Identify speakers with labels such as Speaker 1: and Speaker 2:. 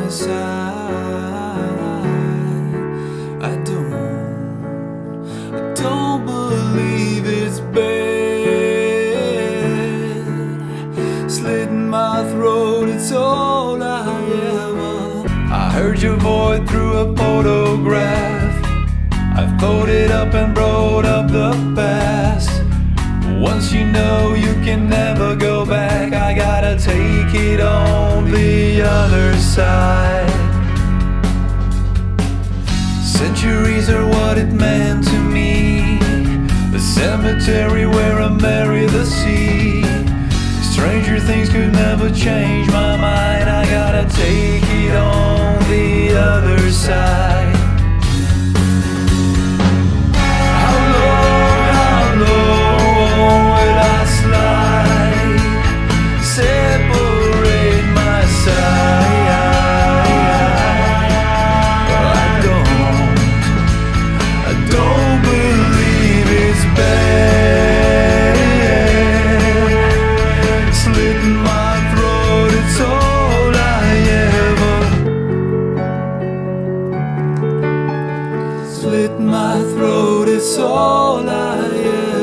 Speaker 1: my side. I don't believe it's bad. Slitting my throat, it's all I ever. I heard your voice through a photograph. I folded up and brought up the past. Once you know you can never go back, I gotta take it on the other side. Centuries are what it meant to me, the cemetery where I marry the sea. Stranger things could never change my mind, I gotta take it on the other side. How low will I slide? Separate my side. I don't believe it's bad. Slitting my throat, it's all I ever. Slit my throat, it's all I ever.